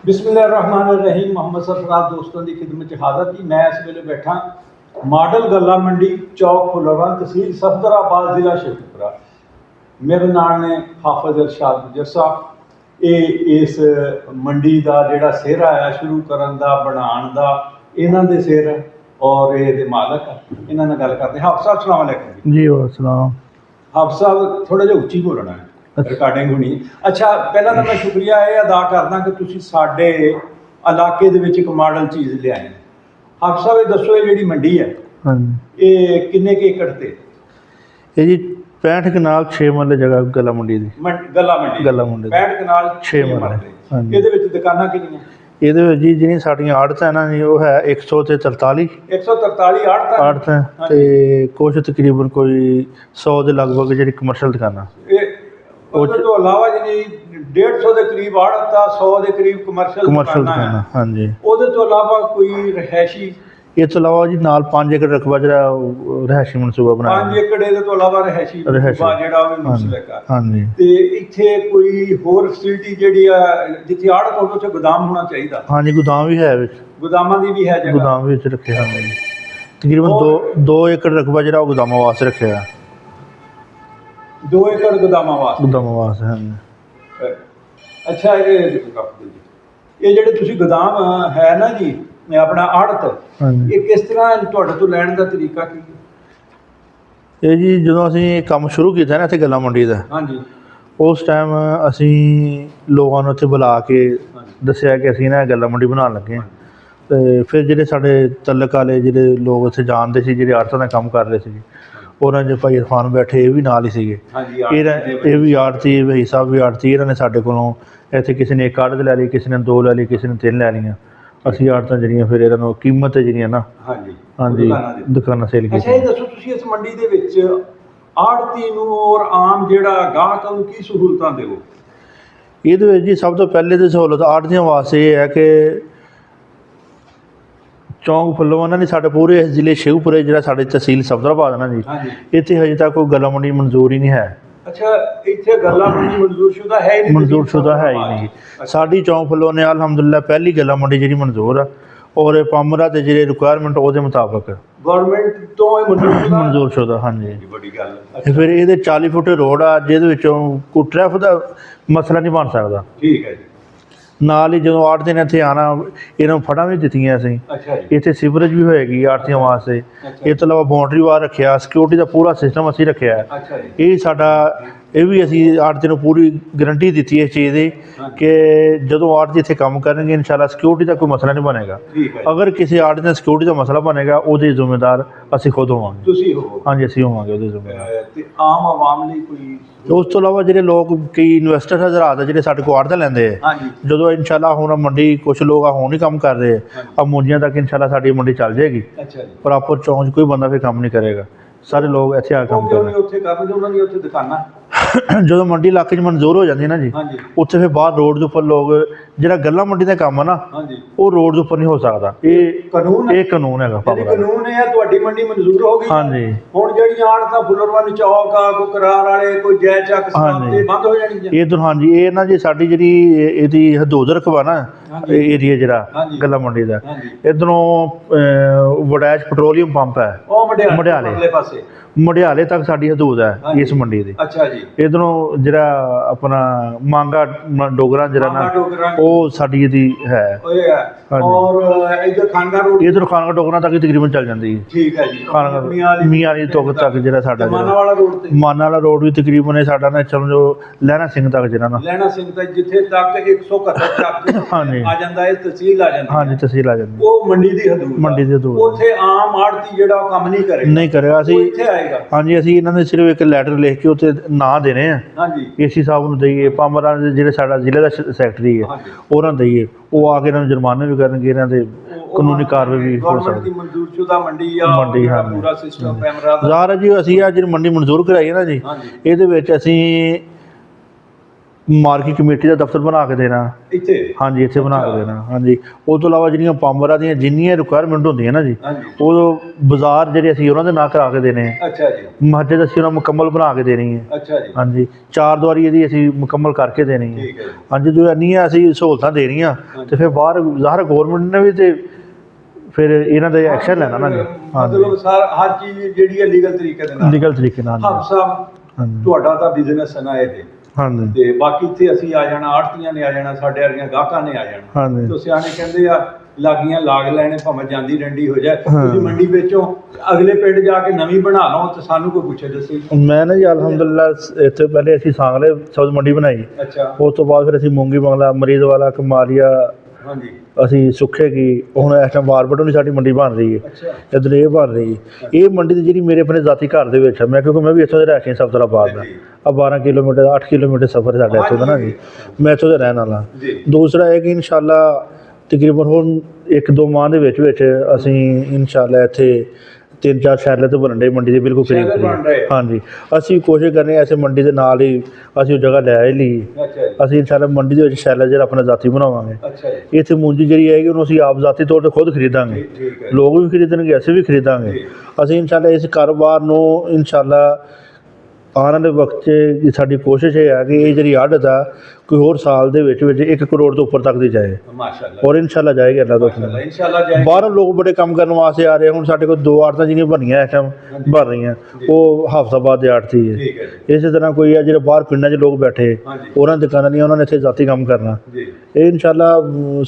बिस्मिल्लाहिर्रहमानिर्रहीम। मोहम्मद सरफराज दोस्तों की खिदमत हाज़र जी। मैं इस वेले बैठा मॉडल गल्ला मंडी चौक फुलरवन तहसील सफदराबाद जिला शेखपुरा। मेरे नाल ने हाफिज इरशाद गुजर साहब। ये इस मंडी का जोड़ा सेहरा है शुरू करन दा बनाण दा इन्हां दे सिर और ये मालक इन्हां नाल गल करते। हाफिज साहब सलाम अलैकुम जी और सलाम। हाफिज साहब थोड़ा जिहा उच्ची बोलना है, रिकॉर्डिंग होनी। अच्छा, पहला तो मैं शुक्रिया ये अदा करदा कि तुसीं साडे इलाके दे विच एक मॉडल चीज़ लिआए। हाफिज साहब ये दसो, ये जिहड़ी मंडी है हाँ ये किन्ने के एकड़ ते? ये जी 65 कनाल 6 मरले जगह गला मंडी दी। गल्ला मंडी गल्ला मंडी 65 कनाल 6 मरले। हाँ जी। ਇਹਦੇ ਵਿੱਚ ਦੁਕਾਨਾਂ ਕਿੰਨੀਆਂ? ਇਹਦੇ ਵਿੱਚ ਜੀ ਜਿਹੜੀਆਂ ਸਾਡੀਆਂ ਆੜਤ ਹੈ ਨਾ ਜੀ ਉਹ ਹੈ 100 ਤੇ 43 143 ਆੜਤਾਂ ਆੜਤ ਹੈ ਤੇ ਕੁਛ ਤਕਰੀਬਨ ਕੋਈ 100 ਦੇ ਲਗਭਗ ਜਿਹੜੀ ਕਮਰਸ਼ੀਅਲ ਦੁਕਾਨਾਂ। ਉਹਦੇ ਤੋਂ ਇਲਾਵਾ ਜਿਹੜੀ 150 ਦੇ ਕਰੀਬ ਆੜਤ ਆ, 100 ਦੇ ਕਰੀਬ ਕਮਰਸ਼ੀਅਲ ਦੁਕਾਨਾਂ। ਹਾਂਜੀ। ਉਹਦੇ ਤੋਂ ਇਲਾਵਾ ਕੋਈ ਰਹਿائشੀ? ਇਹ ਤੋਂ ਇਲਾਵਾ ਜੀ ਨਾਲ 5 ਏਕੜ ਰਕਬਾ ਜਿਹੜਾ ਉਹ ਰਹਿائشੀ ਮਨਸੂਬਾ ਬਣਾਇਆ। 5 ਏਕੜ ਇਹਦੇ ਤੋਂ ਇਲਾਵਾ ਰਹਿائشੀ ਮਨਸੂਬਾ ਜਿਹੜਾ ਉਹ ਵੀ ਮੁਸਲਕ ਆ। ਹਾਂਜੀ। ਤੇ ਇੱਥੇ ਕੋਈ ਹੋਰ ਫੈਸਿਲਿਟੀ ਜਿਹੜੀ ਆ ਜਿੱਥੇ ਆੜਤ ਹੋਵੇ ਉੱਥੇ ਗੋਦਾਮ ਹੋਣਾ ਚਾਹੀਦਾ? ਹਾਂਜੀ, ਗੋਦਾਮ ਵੀ ਹੈ ਵਿੱਚ। ਗੋਦਾਮਾਂ ਦੀ ਵੀ ਹੈ ਜਗ੍ਹਾ? ਗੋਦਾਮ ਵਿੱਚ ਰੱਖੇ ਹਨ ਜੀ। ਤਕਰੀਬਨ 2 ਏਕੜ ਰਕਬਾ ਜਿਹੜਾ ਉਹ ਗੋਦਾਮਾਂ ਵਾਸਤੇ ਰੱਖਿਆ। 2 ਏਕੜ ਗੋਦਾਮਾਂ ਵਾਸਤੇ? ਗੋਦਾਮਾਂ ਵਾਸਤੇ ਹਨ। ਅੱਛਾ, ਇਹ ਜਿਹੜੇ ਤੁਸੀਂ ਗੋਦਾਮ ਹੈ ਨਾ ਜੀ ਆਪਣਾ ਆੜਤ, ਇਹ ਕਿਸ ਤਰ੍ਹਾਂ ਤੁਹਾਡੇ ਤੋਂ ਲੈਣ ਦਾ ਤਰੀਕਾ ਕੀ ਹੈ? ਇਹ ਜੀ ਜਦੋਂ ਅਸੀਂ ਇਹ ਕੰਮ ਸ਼ੁਰੂ ਕੀਤਾ ਨਾ ਇੱਥੇ ਗੱਲਾ ਮੰਡੀ ਦਾ, ਹਾਂਜੀ, ਉਸ ਟਾਈਮ ਅਸੀਂ ਲੋਕਾਂ ਨੂੰ ਇੱਥੇ ਬੁਲਾ ਕੇ ਦੱਸਿਆ ਕਿ ਅਸੀਂ ਨਾ ਗੱਲਾ ਮੰਡੀ ਬਣਾਉਣ ਲੱਗੇ ਹਾਂ। ਅਤੇ ਫਿਰ ਜਿਹੜੇ ਸਾਡੇ ਤਲਕ ਵਾਲੇ ਜਿਹੜੇ ਲੋਕ ਇੱਥੇ ਜਾਣਦੇ ਸੀ, ਜਿਹੜੇ ਆੜਤਾਂ ਦਾ ਕੰਮ ਕਰ ਰਹੇ ਸੀ, ਉਹਨਾਂ 'ਚ ਭਾਈ ਇਰਫਾਨ ਬੈਠੇ, ਇਹ ਵੀ ਨਾਲ ਹੀ ਸੀਗੇ। ਇਹ ਵੀ ਆੜਤੀ, ਭਾਈ ਸਾਹਿਬ ਵੀ ਆੜਤੀ। ਇਹਨਾਂ ਨੇ ਸਾਡੇ ਕੋਲੋਂ ਇੱਥੇ ਕਿਸੇ ਨੇ 1 ਆੜਤ ਲੈ ਲਈ, ਕਿਸੇ ਨੇ 2 ਲੈ ਲਈ, ਕਿਸੇ ਨੇ 3 ਲੈ ਲਈਆਂ। ਅਸੀਂ ਆੜਤਾਂ ਜਿਹੜੀਆਂ ਫਿਰ ਇਹਨਾਂ ਨੂੰ ਕੀਮਤ ਜਿਹੜੀਆਂ ਨਾ ਹਾਂਜੀ ਦੁਕਾਨਾਂ ਸੇਲ ਕੀਤੀਆਂ। ਅੱਛਾ, ਇਹ ਦੱਸੋ ਤੁਸੀਂ ਇਸ ਮੰਡੀ ਦੇ ਵਿੱਚ ਆੜਤੀ ਨੂੰ ਔਰ ਆਮ ਜਿਹੜਾ ਗਾਹਕ ਨੂੰ ਕੀ ਸਹੂਲਤਾਂ ਦਿਓ? ਇਹਦੇ ਵਿੱਚ ਜੀ ਸਭ ਤੋਂ ਪਹਿਲੇ ਤਾਂ ਸਹੂਲਤ ਆੜਤੀਆਂ ਵਾਸਤੇ ਇਹ ਹੈ ਕਿ ਚੌਂਕ ਫੁੱਲਵਾਨਾ ਦੀ ਸਾਡੇ ਪੂਰੇ ਜ਼ਿਲ੍ਹੇ ਸ਼ੇਖੂਪੁਰੇ ਜਿਹੜਾ ਸਾਡੇ ਤਹਿਸੀਲ ਸਫਦਰਾਬਾਦ ਨਾ ਜੀ, ਇੱਥੇ ਹਜੇ ਤੱਕ ਕੋਈ ਗੱਲਾ ਮੰਡੀ ਮਨਜ਼ੂਰ ਹੀ ਨਹੀਂ ਹੈ। ਅੱਛਾ, ਇੱਥੇ ਗੱਲਾ ਮੰਡੀ ਮਨਜ਼ੂਰਸ਼ੁਦਾ ਹੈ ਹੀ ਨਹੀਂ? ਮਨਜ਼ੂਰਸ਼ੁਦਾ ਹੈ ਹੀ ਨਹੀਂ। ਸਾਡੀ ਚੌਂਕ ਫੁੱਲਵਾਨੇ ਅਲਹਮਦੁਲਿਲਾ ਪਹਿਲੀ ਗੱਲਾ ਮੰਡੀ ਜਿਹੜੀ ਮਨਜ਼ੂਰ ਆ, ਔਰ ਪਾਮਰਾ ਦੇ ਜਿਹੜੇ ਰਿਕੁਆਇਰਮੈਂਟ ਉਹਦੇ ਮੁਤਾਬਕ ਗਵਰਨਮੈਂਟ ਤੋਂ ਇਹ ਮਨਜ਼ੂਰਸ਼ੁਦਾ। ਹਾਂਜੀ, ਬੜੀ ਗੱਲ। ਫਿਰ ਇਹਦੇ 40 ਫੁੱਟ ਰੋਡ ਆ ਜਿਹਦੇ ਵਿੱਚੋਂ ਕੋਈ ਟ੍ਰੈਫਿਕ ਦਾ ਮਸਲਾ ਨਹੀਂ ਬਣ ਸਕਦਾ। ਠੀਕ ਹੈ ਜੀ। ਨਾਲ ਹੀ ਜਦੋਂ ਆੜਤੀ ਨੇ ਇੱਥੇ ਆਉਣਾ, ਇਹਨਾਂ ਨੂੰ ਫੜਾਂ ਵੀ ਦਿੱਤੀਆਂ ਅਸੀਂ। ਅੱਛਾ ਜੀ। ਇੱਥੇ ਸੀਵਰੇਜ ਵੀ ਹੋਏਗੀ ਆੜਤੀਆਂ ਵਾਸਤੇ। ਇਹ ਤੋਂ ਇਲਾਵਾ ਬਾਉਂਡਰੀ ਵਾਲ ਰੱਖਿਆ, ਸਿਕਿਉਰਿਟੀ ਦਾ ਪੂਰਾ ਸਿਸਟਮ ਅਸੀਂ ਰੱਖਿਆ। ਅੱਛਾ ਜੀ। ਇਹ ਸਾਡਾ ਇਹ ਵੀ ਅਸੀਂ ਆੜਤੀ ਨੂੰ ਪੂਰੀ ਗਰੰਟੀ ਦਿੱਤੀ ਇਸ ਚੀਜ਼ ਦੀ ਕਿ ਜਦੋਂ ਆੜਤੀ ਇੱਥੇ ਕੰਮ ਕਰਨਗੇ ਇਨਸ਼ਾਅੱਲਾ ਸਿਕਿਉਰਿਟੀ ਦਾ ਕੋਈ ਮਸਲਾ ਨਹੀਂ ਬਣੇਗਾ। ਅਗਰ ਕਿਸੇ ਆੜਤੀ ਦਾ ਸਿਕਿਉਰਿਟੀ ਦਾ ਮਸਲਾ ਬਣੇਗਾ ਉਹਦੇ ਜ਼ਿੰਮੇਦਾਰ ਅਸੀਂ ਖੁਦ ਹੋਵਾਂਗੇ। ਤੁਸੀਂ ਹੋ? ਹਾਂਜੀ, ਅਸੀਂ ਹੋਵਾਂਗੇ ਉਹਦੇ ਜ਼ਿੰਮੇਦਾਰ। ਤੇ ਆਮ ਆਵਾਮ ਲਈ ਕੋਈ? ਉਸ ਤੋਂ ਇਲਾਵਾ ਜਿਹੜੇ ਲੋਕ ਕਈ ਇਨਵੈਸਟਰ ਹਜ਼ਰਾਤ ਜਿਹੜੇ ਸਾਡੇ ਕੋਲ ਆੜਤਾਂ ਲੈਂਦੇ ਆ, ਜਦੋਂ ਇਨਸ਼ਾਅੱਲਾ ਹੁਣ ਮੰਡੀ ਕੁਛ ਲੋਕ ਆ ਹੁਣ ਹੀ ਕੰਮ ਕਰ ਰਹੇ ਆ, ਮੂੰਜੀਆਂ ਤੱਕ ਇਨਸ਼ਾਅੱਲਾ ਸਾਡੀ ਮੰਡੀ ਚੱਲ ਜਾਏਗੀ। ਪ੍ਰੋਪਰ ਚੌਂਕ ਕੋਈ ਬੰਦਾ ਫਿਰ ਕੰਮ ਨਹੀਂ ਕਰੇਗਾ, ਸਾਰੇ ਲੋਕ ਇੱਥੇ ਆ ਕੰਮ ਕਰਨਗੇ। ਉੱਥੇ ਕਰਨ ਉਹਨਾਂ ਦੀ ਉੱਥੇ ਦੁਕਾਨਾਂ ਜਦੋਂ ਮੰਡੀ ਇਲਾਕੇ 'ਚ ਮਨਜ਼ੂਰ ਹੋ ਜਾਂਦੀ ਨਾ ਜੀ, ਉੱਥੇ ਫਿਰ ਬਾਹਰ ਰੋਡ ਦੇ ਉੱਪਰ ਲੋਕ ਜਿਹੜਾ ਗੱਲਾ ਮੰਡੀ ਦਾ ਕੰਮ ਆ ਨਾ, ਉਹ ਰੋਡ ਦੇ ਉੱਪਰ ਨਹੀਂ ਹੋ ਸਕਦਾ। ਇਹ ਕਾਨੂੰਨ ਹੈਗਾ। ਕਾਨੂੰਨ ਹੈ। ਤੁਹਾਡੀ ਮੰਡੀ ਮਨਜ਼ੂਰ ਹੋ ਗਈ। ਹਾਂਜੀ। ਹੁਣ ਜਿਹੜੀਆਂ ਆੜਤਾਂ ਫੁੱਲਰਵਾਨੀ ਚੌਕ ਆ, ਕੋਈ ਕਰਾਰ ਵਾਲੇ, ਕੋਈ ਜੈ ਚੱਕ ਇਹ ਬੰਦ ਹੋ ਜਾਣੀ? ਇਹ ਤਾਂ ਹਾਂਜੀ, ਇਹ ਨਾ ਜੀ ਸਾਡੀ ਜਿਹੜੀ ਇਹਦੀ ਹਦੂਦ ਰਕਬਾ ਨਾ ਏਰੀਆ ਜਿਹੜਾ ਗੱਲਾ ਮੰਡੀ ਦਾ, ਇੱਧਰੋਂ ਵੜੈਚ ਪੈਟਰੋਲੀਅਮ ਪੰਪ ਹੈ ਮੜਿਆਲੇ ਤੱਕ ਸਾਡੀ ਹਦੂਦ ਹੈ ਇਸ ਮੰਡੀ ਦੀ। ਅੱਛਾ ਜੀ। ਇੱਧਰੋਂ ਜਿਹੜਾ ਆਪਣਾ ਮਾਂਗਾ ਡੋਗਰਾ ਜਿਹੜਾ ਨਾ, ਉਹ ਸਾਡੀ ਇਹਦੀ ਹੈ। ਔਰ ਇੱਧਰ ਖਾਨਗਾ ਰੋਡ, ਇੱਧਰ ਖਾਨਗਾ ਡੋਗਰਾ ਤੱਕ ਹੀ ਤਕਰੀਬਨ ਚੱਲ ਜਾਂਦੀ ਹੈ। ਠੀਕ ਹੈ ਜੀ। ਖਾਨਗਾ ਮੀਆਂ ਵਾਲੀ ਤੱਕ ਜਿਹੜਾ ਸਾਡਾ ਮਾਨਾ ਵਾਲਾ ਰੋਡ ਵੀ ਤਕਰੀਬਨ ਹੈ ਸਾਡਾ ਨਾ, ਸਮਝੋ ਲਹਿਣਾ ਸਿੰਘ ਤੱਕ ਜਿਹੜਾ ਨਾ, ਲਹਿਣਾ ਸਿੰਘ ਤੱਕ ਜਿੱਥੇ ਤੱਕ 171 ਤੱਕ ਹਾਂਜੀ ਆ ਜਾਂਦਾ ਹੈ, ਤਹਿਸੀਲ ਆ ਜਾਂਦੀ। ਹਾਂਜੀ, ਤਹਿਸੀਲ ਆ ਜਾਂਦੀ। ਉਹ ਮੰਡੀ ਦੀ ਹਦੂਦ। ਉੱਥੇ ਆਮ ਆੜਤੀ ਜਿਹੜਾ ਉਹ ਕੰਮ ਨਹੀਂ ਕਰੇਗਾ। ਅਸੀਂ ਹਾਂਜੀ, ਅਸੀਂ ਇਹਨਾਂ ਦੇ ਸਿਰਫ ਇੱਕ ਲੈਟਰ ਲਿਖ ਕੇ ਉੱਥੇ ਨਾਂ ਦੇਣੇ ਆ। ਹਾਂਜੀ। ਏਸੀ ਸਾਹਿਬ ਨੂੰ ਦਈਏ, ਪਾਮਰਾਂ ਦੇ ਜਿਹੜੇ ਸਾਡਾ ਜ਼ਿਲ੍ਹੇ ਦਾ ਸੈਕਟਰੀ ਹੈ ਉਹਨਾਂ ਨੂੰ ਦਈਏ, ਉਹ ਆ ਕੇ ਇਹਨਾਂ ਨੂੰ ਜੁਰਮਾਨੇ ਵੀ ਕਰਨਗੇ, ਇਹਨਾਂ ਦੇ ਕਾਨੂੰਨੀ ਕਾਰਵਾਈ ਵੀ ਹੋ ਸਕਦੀ। ਮਨਜ਼ੂਰਸ਼ੁਦਾ ਮੰਡੀ ਆ, ਪੂਰਾ ਸਿਸਟਮ ਕੈਮਰਾ ਜ਼ਾਹਰ ਹੈ ਜੀ। ਅਸੀਂ ਆ ਜਿਹੜੀ ਮੰਡੀ ਮਨਜ਼ੂਰ ਕਰਾਈ ਹੈ ਨਾ ਜੀ, ਇਹਦੇ ਵਿੱਚ ਅਸੀਂ ਮਾਰਕੀਟ ਕਮੇਟੀ ਦਾ ਦਫ਼ਤਰ ਬਣਾ ਕੇ ਦੇਣਾ। ਇੱਥੇ ਹਾਂਜੀ, ਇੱਥੇ ਬਣਾ ਕੇ ਦੇਣਾ। ਹਾਂਜੀ, ਉਸ ਤੋਂ ਇਲਾਵਾ ਜਿਹੜੀਆਂ ਪਾਂਬਰਾਂ ਦੀਆਂ ਜਿੰਨੀਆਂ ਰਿਕੁਆਇਰਮੈਂਟ ਹੁੰਦੀਆਂ ਨਾ ਜੀ, ਹਾਂਜੀ। ਉਹ ਬਾਜ਼ਾਰ ਜਿਹੜੇ ਅਸੀਂ ਉਹਨਾਂ ਦੇ ਨਾਂ ਕਰਾ ਕੇ ਦੇਣੇ ਆ। ਅੱਛਾ ਜੀ। ਮਸਜਿਦ ਅਸੀਂ ਉਹਨਾਂ ਮੁਕੰਮਲ ਬਣਾ ਕੇ ਦੇਣੀ ਹੈ। ਅੱਛਾ ਜੀ। ਹਾਂਜੀ, 4 ਦੀਵਾਰੀ ਇਹਦੀ ਅਸੀਂ ਮੁਕੰਮਲ ਕਰਕੇ ਦੇਣੀ ਹੈ। ਠੀਕ ਹੈ ਜੀ। ਹਾਂਜੀ, ਜੋ ਇੰਨੀਆਂ ਅਸੀਂ ਸਹੂਲਤਾਂ ਦੇ ਰਹੀਆਂ ਤੇ ਫਿਰ ਬਾਹਰ ਜ਼ਾਹਰ ਗੌਰਮੈਂਟ ਨੇ ਵੀ ਤੇ ਫਿਰ ਇਹਨਾਂ ਦਾ ਐਕਸ਼ਨ ਲੈਣਾ ਨਾ ਜੀ। ਮਤਲਬ ਹਰ ਚੀਜ਼ ਜਿਹੜੀ ਹੈ ਲੀਗਲ ਤਰੀਕੇ ਦੇ ਨਾਲ। ਲੀਗਲ ਤਰੀਕੇ ਨਾਲ। ਹਾਂ ਸਾਹਿਬ, ਹਾਂਜੀ ਤੁਹਾਡਾ ਤਾਂ ਬਿਜ਼ਨਸ ਹੈ ਨਾ ਇਹ ਹਾਂਜੀ ਤੇ ਬਾਕੀ ਇੱਥੇ ਅਸੀਂ ਆ ਜਾਣਾ, ਆੜਤੀਆਂ ਨੇ ਆ ਜਾਣਾ, ਸਾਡੇ ਵਰਗੀਆਂ ਗਾਹਕਾਂ ਨੇ ਆ ਜਾਣਾ। ਹਾਂਜੀ। ਤੇ ਸਿਆਣੇ ਕਹਿੰਦੇ ਆ ਲਾਗੀਆਂ ਲਾਗ ਲੈਣੇ ਭਾਵੇਂ ਜਾਂਦੀ ਰੰਡੀ ਹੋ ਜਾਏ। ਤੁਸੀਂ ਮੰਡੀ ਵਿੱਚੋਂ ਅਗਲੇ ਪਿੰਡ ਜਾ ਕੇ ਨਵੀਂ ਬਣਾ ਲਓ ਤੇ ਸਾਨੂੰ ਕੋਈ ਪੁੱਛੇ ਦੱਸੇ। ਮੈਂ ਨਾ ਜੀ ਅਲਹਮਦੁਲਿਲਾ ਇੱਥੇ ਪਹਿਲੇ ਅਸੀਂ ਸਾਂਗਲੇ ਸਬਜ਼ ਮੰਡੀ ਬਣਾਈ। ਅੱਛਾ। ਉਸ ਤੋਂ ਬਾਅਦ ਫਿਰ ਅਸੀਂ ਮੂੰਗੀ ਬੰਗਲਾ, ਮਰੀਦ ਵਾਲਾ, ਕਮਾਲੀਆ, ਹਾਂਜੀ, ਅਸੀਂ ਸੁੱਖੇ ਕੀ, ਹੁਣ ਇਸ ਟਾਈਮ ਵਾਰਬਟੋਂ ਦੀ ਸਾਡੀ ਮੰਡੀ ਬਣ ਰਹੀ ਹੈ। ਅੱਛਾ। ਇੱਧਰ ਇਹ ਬਣ ਰਹੀ ਹੈ। ਇਹ ਮੰਡੀ ਦੀ ਜਿਹੜੀ ਮੇਰੇ ਆਪਣੇ ਜ਼ਾਤੀ ਘਰ ਦੇ ਵਿੱਚ ਹੈ, ਮੈਂ ਕਿਉਂਕਿ ਮੈਂ ਵੀ ਇੱਥੋਂ ਦੇ ਰਹਿ ਕੇ ਸਫਦਰਾਬਾਦ ਦਾ, ਆ 12 ਕਿਲੋਮੀਟਰ 8 ਕਿਲੋਮੀਟਰ ਸਫ਼ਰ ਸਾਡਾ ਇੱਥੋਂ ਦਾ ਨਾ ਜੀ, ਮੈਂ ਇੱਥੋਂ ਦਾ ਰਹਿਣ ਵਾਲਾ। ਦੂਸਰਾ ਇਹ ਕਿ ਇਨਸ਼ਾਅੱਲਾ ਤਕਰੀਬਨ ਹੁਣ 1-2 ਮਾਹ ਦੇ ਵਿੱਚ ਅਸੀਂ ਇਨਸ਼ਾਅੱਲਾ ਇੱਥੇ 3-4 ਸ਼ੈਲਰ ਤੋਂ ਬਣਨ ਡੇ ਮੰਡੀ ਦੇ ਬਿਲਕੁਲ ਕਰੀਬ। ਹਾਂਜੀ, ਅਸੀਂ ਕੋਸ਼ਿਸ਼ ਕਰਨੀ ਐਸੇ ਮੰਡੀ ਦੇ ਨਾਲ ਹੀ ਅਸੀਂ ਉਹ ਜਗ੍ਹਾ ਲੈ ਲਈ। ਅਸੀਂ ਇਨਸ਼ਾਅੱਲਾ ਮੰਡੀ ਦੇ ਵਿੱਚ ਸ਼ੈਲਰ ਜਿਹੜਾ ਆਪਣਾ ਜ਼ਾਤੀ ਬਣਾਵਾਂਗੇ। ਇੱਥੇ ਮੂੰਜੀ ਜਿਹੜੀ ਹੈਗੀ ਉਹਨੂੰ ਅਸੀਂ ਆਪ ਜ਼ਾਤੀ ਤੌਰ 'ਤੇ ਖੁਦ ਖਰੀਦਾਂਗੇ, ਲੋਕ ਵੀ ਖਰੀਦਣਗੇ, ਅਸੀਂ ਵੀ ਖਰੀਦਾਂਗੇ। ਅਸੀਂ ਇਨਸ਼ਾਅੱਲਾ ਇਸ ਕਾਰੋਬਾਰ ਨੂੰ ਇਨਸ਼ਾਅੱਲਾ ਆਉਣ ਵਾਲੇ ਵਕਤ 'ਚ ਸਾਡੀ ਕੋਸ਼ਿਸ਼ ਇਹ ਹੈ ਕਿ ਇਹ ਜਿਹੜੀ ਆੜਤ ਆ ਕੋਈ ਹੋਰ ਸਾਲ ਦੇ ਵਿੱਚ 1 ਕਰੋੜ ਤੋਂ ਉੱਪਰ ਤੱਕ ਦੀ ਜਾਏ। ਮਾਸ਼ਾਅੱਲਾ। ਔਰ ਇਨਸ਼ਾਅੱਲਾ ਜਾਏਗੀ ਅੱਲਾ ਤੋਂ। ਇਨਸ਼ਾਅੱਲਾ ਜਾਏਗੀ। ਬਾਹਰੋਂ ਲੋਕ ਬੜੇ ਕੰਮ ਕਰਨ ਵਾਸਤੇ ਆ ਰਹੇ। ਹੁਣ ਸਾਡੇ ਕੋਲ 2 ਆੜਤਾਂ ਜਿਹੜੀਆਂ ਬਣੀਆਂ ਇਸ ਟਾਈਮ ਬਣ ਰਹੀਆਂ, ਉਹ ਹਾਫਸਾਬਾਦ ਦੇ ਆੜਤੀ ਹੈ। ਇਸੇ ਤਰ੍ਹਾਂ ਕੋਈ ਆ ਜਿਹੜੇ ਬਾਹਰ ਪਿੰਡਾਂ 'ਚ ਲੋਕ ਬੈਠੇ, ਉਹਨਾਂ ਦੀ ਦੁਕਾਨਾਂ ਨਹੀਂ, ਉਹਨਾਂ ਨੇ ਇੱਥੇ ਜ਼ਾਤੀ ਕੰਮ ਕਰਨਾ। ਇਹ ਇਨਸ਼ਾਅੱਲਾ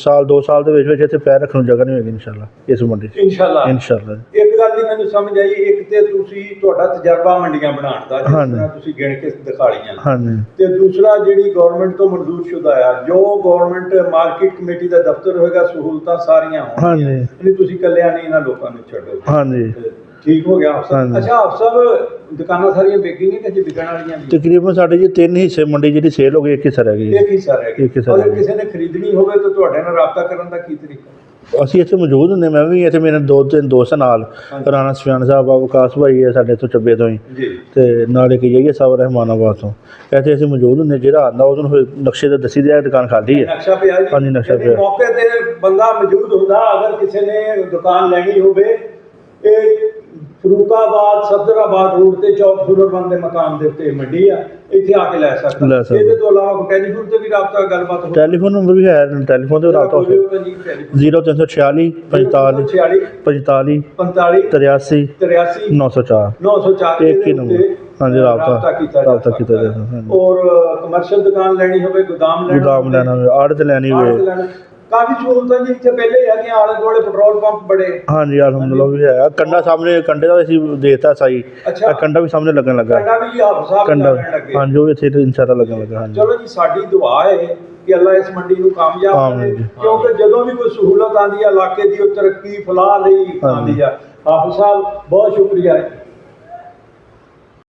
ਸਾਲ 2 ਸਾਲ ਦੇ ਵਿੱਚ ਇੱਥੇ ਪੈਰ ਰੱਖਣ ਨੂੰ ਜਗ੍ਹਾ ਨਹੀਂ ਹੋਏਗੀ ਇਨਸ਼ਾਅੱਲਾ ਇਸ ਮੰਡੀ 'ਚ। ਇਨਸ਼ਾਅੱਲਾ। ਇੱਕ ਗੱਲ ਦੀ ਮੈਨੂੰ ਸਮਝ ਆਈ, ਇੱਕ ਤੇ ਤੁਸੀਂ ਤੁਹਾਡਾ ਤਜਰਬਾ ਮੰਡੀਆਂ ਬਣਾਉਣ ਦਾ, ਜਿਸ ਤਰ੍ਹਾਂ ਤੁਸੀਂ ਗਿਣ ਕੇ ਦਿਖਾ ਲਈਆਂ। ਹਾਂਜੀ। ਤੇ ਦੂਸਰਾ ਜਿਹੜੀ ਗਵਰਨਮੈਂਟ ਤੋਂ ਮਨਜ਼ੂਰ ਸ਼ੁਦਾ ਆ, ਜੋ ਗਵਰਨਮੈਂਟ ਮਾਰਕੀਟ ਕਮੇਟੀ ਦਾ ਦਫ਼ਤਰ ਹੋਏਗਾ, ਸਹੂਲਤਾਂ ਸਾਰੀਆਂ ਹੋਣਗੀਆਂ। ਨਹੀਂ ਤੁਸੀਂ ਇਕੱਲਿਆਂ ਨਹੀਂ ਇਹਨਾਂ ਲੋਕਾਂ ਨੂੰ ਛੱਡੋ। ਹਾਂਜੀ, ਠੀਕ ਹੋ ਗਿਆ ਅਫਸਰ। ਅੱਛਾ ਅਫਸਰ, ਦੁਕਾਨਾਂ ਸਾਰੀਆਂ ਵਿਕੀ ਨਹੀਂ ਕਿ ਵਿਕਣ ਵਾਲੀਆਂ ਵੀ? ਤਕਰੀਬਨ ਸਾਡੇ ਜੀ 3 ਹਿੱਸੇ ਮੰਡੀ ਜਿਹੜੀ ਸੇਲ ਹੋ ਗਈ, 1 ਹਿੱਸਾ ਰਹਿ ਗਈ। 1 ਹਿੱਸਾ ਰਹਿ ਗਿਆ। ਅਗਰ ਕਿਸੇ ਨੇ ਖਰੀਦਣੀ ਹੋਵੇ ਤਾਂ ਤੁਹਾਡੇ ਨਾਲ ਰਾਬਤਾ ਕਰਨ ਦਾ ਕੀ ਤਰੀਕਾ? ਅਸੀਂ ਇੱਥੇ ਮੌਜੂਦ ਹੁੰਦੇ। ਮੈਂ ਵੀ ਇੱਥੇ, ਮੇਰੇ 2-3 ਦੋਸਤ ਨਾਲ, ਰਾਣਾ ਸਫਿਆਨ ਸਾਹਿਬ, ਵਿਕਾਸ ਭਾਈ ਹੈ ਸਾਡੇ ਇੱਥੋਂ ਚੱਬੇ ਤੋਂ ਹੀ, ਤੇ ਨਾਲ ਇੱਕ ਜਾਈਏ ਸਾਹਿਬ ਰਹਿਮਾਨਾਬਾਦ ਤੋਂ। ਇੱਥੇ ਅਸੀਂ ਮੌਜੂਦ ਹੁੰਦੇ। ਜਿਹੜਾ ਆਉਂਦਾ ਉਹਨੂੰ ਫਿਰ ਨਕਸ਼ੇ ਤੇ ਦੱਸੀ ਦਿਆ ਦੁਕਾਨ ਖਾਲੀ ਹੈ। ਨਕਸ਼ਾ ਪਿਆ ਜੀ? ਹਾਂਜੀ, ਨਕਸ਼ਾ ਪਿਆ। ਮੌਕੇ ਤੇ ਬੰਦਾ ਮੌਜੂਦ ਹੁੰਦਾ। ਅਗਰ ਕਿਸੇ ਨੇ ਦੁਕਾਨ ਲੈਣੀ ਹੋਵੇ, ਇਹ ਫਰੂਕਾਬਾਦ ਸਫਦਰਾਬਾਦ ਰੋਡ ਤੇ ਚੌਕ ਫੁਲਰਬੰਦ ਦੇ ਮਕਾਨ ਦੇ ਉੱਤੇ ਮੰਡੀ ਆ, ਇੱਥੇ ਆ ਕੇ ਲੈ ਸਕਦਾ। ਇਹਦੇ ਤੋਂ ਇਲਾਵਾ ਟੈਲੀਫੋਨ ਤੇ ਵੀ ਰਾਬਤਾ ਗੱਲਬਾਤ ਹੋ? ਟੈਲੀਫੋਨ ਨੰਬਰ ਵੀ ਹੈ, ਟੈਲੀਫੋਨ ਤੇ ਰਾਬਤਾ ਹੋ ਸਕਦਾ। 0346 45 45 45 83 904 ਇੱਕ ਹੀ ਨੰਬਰ। ਹਾਂਜੀ, ਰਾਬਤਾ ਕੀਤਾ ਜਾ ਸਕਦਾ। ਔਰ ਕਮਰਸ਼ੀਅਲ ਦੁਕਾਨ ਲੈਣੀ ਹੋਵੇ, ਗੋਦਾਮ ਲੈਣਾ ਹੋਵੇ, ਆੜਤ ਲੈਣੀ ਹੋਵੇ, ਕਾਫੀ ਸਹੂਲਤਾਂ ਜੀ ਇੱਥੇ ਪਹਿਲੇ ਹੈਗੀਆਂ। ਆਲੇ ਦੁਆਲੇ ਪੈਟਰੋਲ ਪੰਪ ਬੜੇ। ਹਾਂਜੀ, ਅਲਹਮਦੁਲਿਲਾ ਵੀ ਹੈ। ਕੰਡਾ ਸਾਹਮਣੇ, ਕੰਡੇ ਦਾ ਅਸੀਂ ਦੇਤਾ ਸਾਈ। ਅੱਛਾ। ਕੰਡਾ ਵੀ ਸਾਹਮਣੇ ਲੱਗਣ ਲੱਗਾ। ਕੰਡਾ ਵੀ ਲੱਗਣ ਲੱਗੇ। ਹਾਂਜੀ, ਉਹ ਇੱਥੇ ਇਨਸ਼ਾਅੱਲਾ ਲੱਗਣ ਲੱਗਾ। ਹਾਂਜੀ, ਚਲੋ ਜੀ, ਸਾਡੀ ਦੁਆ ਹੈ ਕਿ ਅੱਲਾ ਇਸ ਮੰਡੀ ਨੂੰ ਕਾਮਯਾਬ ਕਰੇ, ਕਿਉਂਕਿ ਜਦੋਂ ਵੀ ਕੋਈ ਸਹੂਲਤ ਆਉਂਦੀ ਹੈ ਇਲਾਕੇ ਦੀ, ਉਹ ਤਰੱਕੀ ਫਲਾਹ ਲਈ ਆਉਂਦੀ ਆ। ਹਾਫਿਜ਼ ਸਾਹਿਬ ਬਹੁਤ ਸ਼ੁਕਰੀਆ।